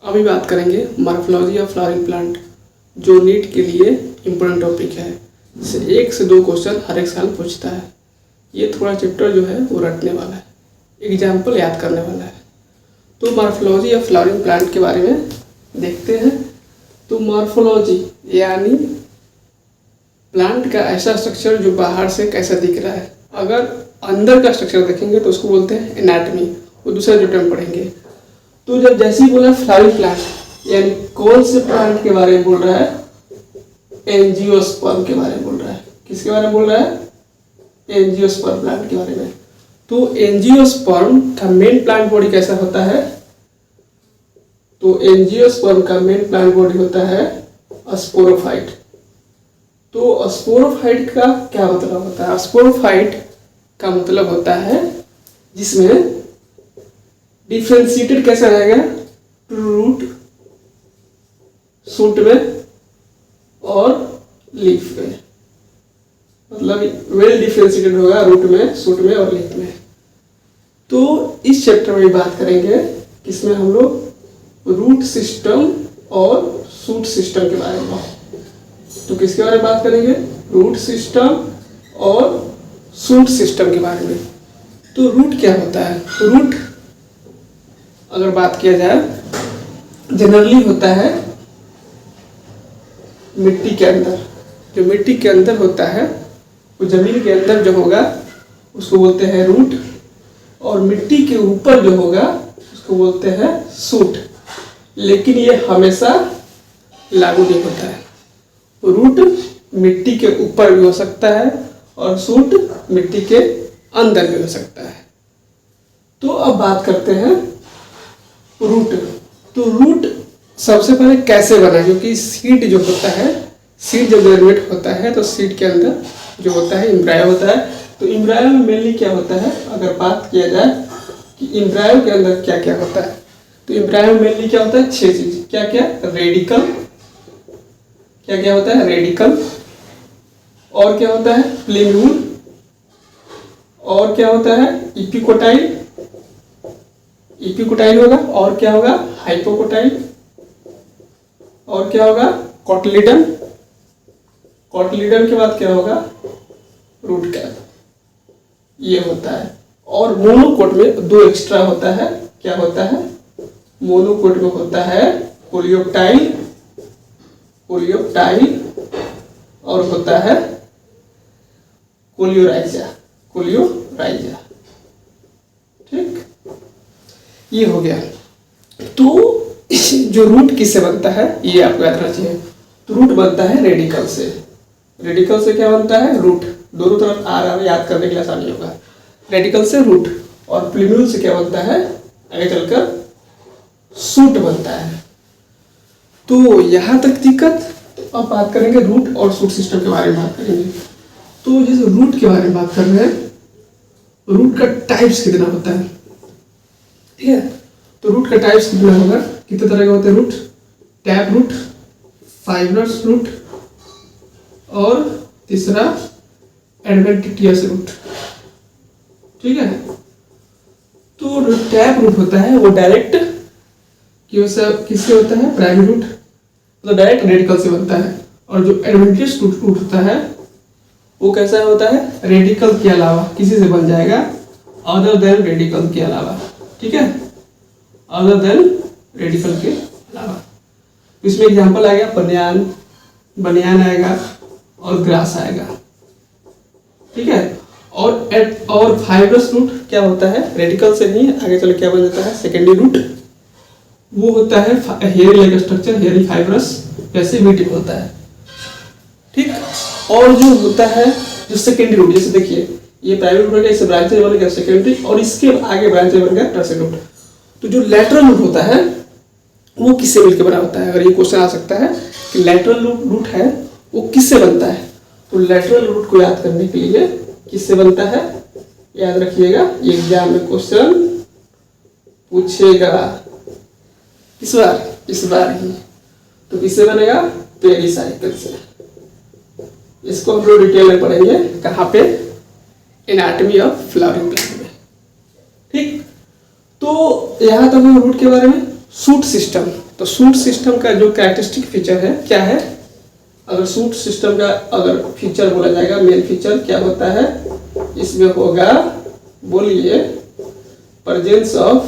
अभी बात करेंगे मॉर्फोलॉजी ऑफ फ्लावरिंग प्लांट, जो नीट के लिए इम्पोर्टेंट टॉपिक है। इससे 1 से 2 क्वेश्चन हर एक साल पूछता है। ये थोड़ा चैप्टर जो है वो रटने वाला है, एग्जाम्पल याद करने वाला है। तो मॉर्फोलॉजी ऑफ फ्लावरिंग प्लांट के बारे में देखते हैं। तो मॉर्फोलॉजी यानी प्लांट का ऐसा स्ट्रक्चर जो बाहर से कैसा दिख रहा है। अगर अंदर का स्ट्रक्चर देखेंगे तो उसको बोलते हैं एनाटमी, वो दूसरा जो टर्म पढ़ेंगे। तो जब जैसे ही बोला फ्लावरिंग प्लांट, यानी कौन से प्लांट के बारे में बोल रहा है? एंजियोस्पर्म के बारे में बोल रहा है। किसके बारे में बोल रहा है? एंजियोस्पर्म प्लांट के बारे में। तो एंजियोस्पर्म का मेन प्लांट बॉडी कैसा होता है? तो एंजियोस्पर्म का मेन प्लांट बॉडी होता है स्पोरोफाइट। तो स्पोरोफाइट का क्या मतलब होता है? स्पोरोफाइट का मतलब होता है जिसमें डिफ्रेंशिएटेड कैसा रहेगा? रूट, शूट में और लीफ में, मतलब वेल डिफ्रेंशिएटेड होगा रूट में, शूट में और लीफ में। तो इस चैप्टर में बात करेंगे किसमें हम लोग रूट सिस्टम और शूट सिस्टम के बारे में। तो किसके बारे में बात करेंगे? रूट सिस्टम और शूट सिस्टम के बारे में। तो रूट क्या होता है? रूट अगर बात किया जाए जनरली होता है मिट्टी के अंदर। जो मिट्टी के अंदर होता है वो जमीन के अंदर जो होगा उसको बोलते हैं रूट, और मिट्टी के ऊपर जो होगा उसको बोलते हैं शूट। लेकिन ये हमेशा लागू नहीं होता है। रूट मिट्टी के ऊपर भी हो सकता है और शूट मिट्टी के अंदर भी हो सकता है। तो अब बात करते हैं रूट। तो रूट सबसे पहले कैसे बना? क्योंकि सीड जो होता है, सीड जब जनरेट होता है तो सीड के अंदर जो होता है एम्ब्रायो होता है। तो एम्ब्रायो में मेनली क्या होता है, अगर बात किया जाए कि एम्ब्रायो के अंदर क्या क्या होता है, तो एम्ब्रायो में मेनली क्या होता है? 6 चीज। क्या क्या? रेडिकल। क्या क्या होता है? रेडिकल। और क्या होता है? प्लेन्यूल। और क्या होता है? इपिकोटाइल। इपिकोटाइल होगा। और क्या होगा? हाइपोकोटाइल। और क्या होगा? कॉटलिडन। कॉटलिडन के बाद क्या होगा? Root cap. ये होता है। और मोनोकोट में 2 एक्स्ट्रा होता है। क्या होता है? मोनोकोट में होता है कोलियोप्टाइल, कोलियोप्टाइल, और होता है कोलियोराइजा, कोलियोराइजा। ठीक, ये हो गया। तो जो रूट किससे बनता है ये आपको याद रखना चाहिए। तो रूट बनता है रेडिकल से। रेडिकल से क्या बनता है? रूट। दोनों तरफ आ रहा है, याद करने के लिए आसानी होगा। रेडिकल से रूट। और प्लूम्यूल से क्या बनता है? आगे चलकर शूट बनता है। तो यहां तक दिक्कत। अब बात करेंगे रूट और शूट सिस्टम के बारे में बात करेंगे। तो जैसे रूट के बारे में बात कर रहे हैं, रूट का टाइप्स कितना होता है? ठीक है, तो रूट का टाइप्स कितना होगा? कितने तरह के होते हैं root? Tap root, fibrous root, और तीसरा एडवेंटिटियस रूट। ठीक है, तो जो टैप रूट होता है वो डायरेक्ट किससे होता है? प्राइमरी रूट, तो डायरेक्ट रेडिकल से बनता है। और जो एडवेंटिटियस रूट होता है वो कैसा होता है? रेडिकल के अलावा किसी से बन जाएगा, अदर देन रेडिकल के अलावा। ठीक है, अदर देन रेडिकल के अलावा। इसमें एग्जांपल आ गया बनियान, बनियान आएगा और ग्रास आएगा। ठीक है, और फाइब्रस रूट क्या होता है? रेडिकल से नहीं, आगे चल क्या बन जाता है? Secondary root. वो होता है hair like structure, hairy fibrous, वैसे वीट होता है। ठीक, और जो होता है जो सेकेंडरी रूट, जैसे देखिए ये प्राइमरी रूट हो गया, इससे ब्रांचेज बन गया सेकेंडरी, और इसके आगे ब्रांचेज बन गया टर्शियरी रूट। तो जो लैटरल रूट होता है वो किससे मिलकर बना होता है? अगर ये क्वेश्चन आ सकता है कि लैटरल रूट है वो किससे बनता है, तो लैटरल रूट को याद करने के लिए किससे बनता है याद रखिएगा, ये एग्जाम में क्वेश्चन पूछेगा। इस बार ही। तो किससे बनेगा? पेरिसाइकिल से। इसको हम लोग डिटेल में पढ़ेंगे कहाँ पे? एनाटॉमी ऑफ फ्लावरिंग प्लांट में। ठीक, तो यहाँ तक रूट के बारे में। शूट सिस्टम, तो शूट सिस्टम का जो कैरेक्टरिस्टिक फीचर है क्या है? अगर शूट सिस्टम का अगर फीचर बोला जाएगा, मेन फीचर क्या होता है इसमें होगा, बोलिए, presence of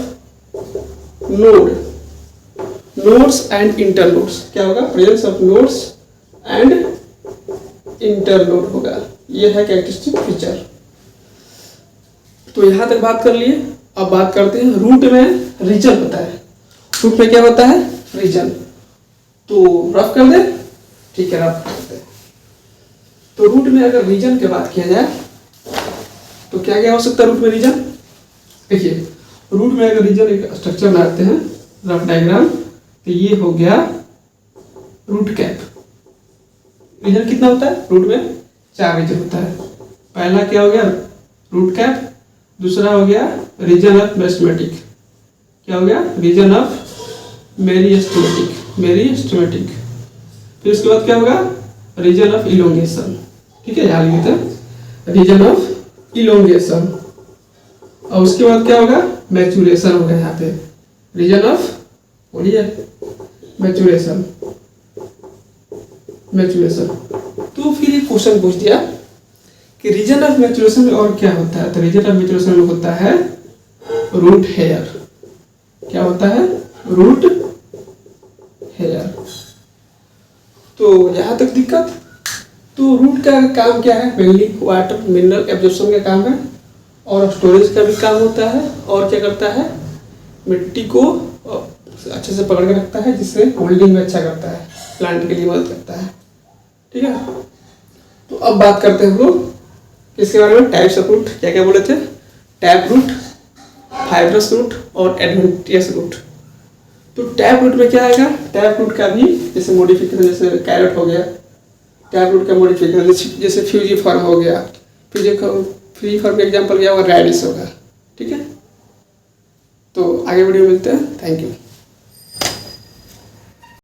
nodes and internodes. क्या होगा? Presence of nodes and internode होगा। ये है कैरेक्टरिस्टिक फीचर। तो यहां तक बात कर लिए। अब बात करते हैं रूट में रीजन होता है। रूट में क्या होता है? रीजन। तो रफ कर दे, ठीक है, रफ करते हैं। तो रूट में अगर रीजन की बात किया जाए तो क्या क्या हो सकता है रूट में रीजन? देखिए, रूट में अगर रीजन एक स्ट्रक्चर बनाते हैं, रफ डायग्राम, तो ये हो गया रूट कैप। रीजन कितना होता है? रूट में 4 रीजन होता है। पहला क्या हो गया? Root cap. दूसरा हो गया रीजन ऑफ मेरिस्टेमेटिक। क्या हो गया? Region of meristematic. फिर उसके बाद क्या होगा? Region of elongation. ठीक है, यहाँ लिखते हैं रीजन ऑफ इलोंगेशन। और उसके बाद क्या होगा? मैचुरेशन होगा यहाँ पे, रीजन ऑफ, बोलिए, मैचुरेशन। तो फिर एक क्वेश्चन पूछ दिया कि रीजन ऑफ मैचुरेशन में और क्या होता है? तो रीजन ऑफ मैचुरेशन में होता है रूट हेयर। क्या होता है? Root hair. तो यहां तक दिक्कत। तो रूट का काम क्या है? मेनली वाटर मिनरल एब्जॉर्प्शन का काम है, और स्टोरेज का भी काम होता है। और क्या करता है? मिट्टी को अच्छे से पकड़ के रखता है, जिससे होल्डिंग में अच्छा करता है, प्लांट के लिए मदद करता है। ठीक है। तो अब बात करते हैं हम लोग किसके बारे में? Types of root. क्या क्या बोले थे? टैप रूट, फाइब्रस रूट और एडवेंटियस रूट। तो टैप रूट में क्या आएगा? टैप रूट का भी जैसे मॉडिफिकेशन, जैसे कैरेट हो गया, टैप रूट का मॉडिफिकेशन जैसे फ्यूजीफॉर्म हो गया। फ्यूजीफॉर्म का एग्जाम्पल क्या होगा? रेडिस होगा। ठीक है। तो आगे वीडियो मिलते हैं। Thank you.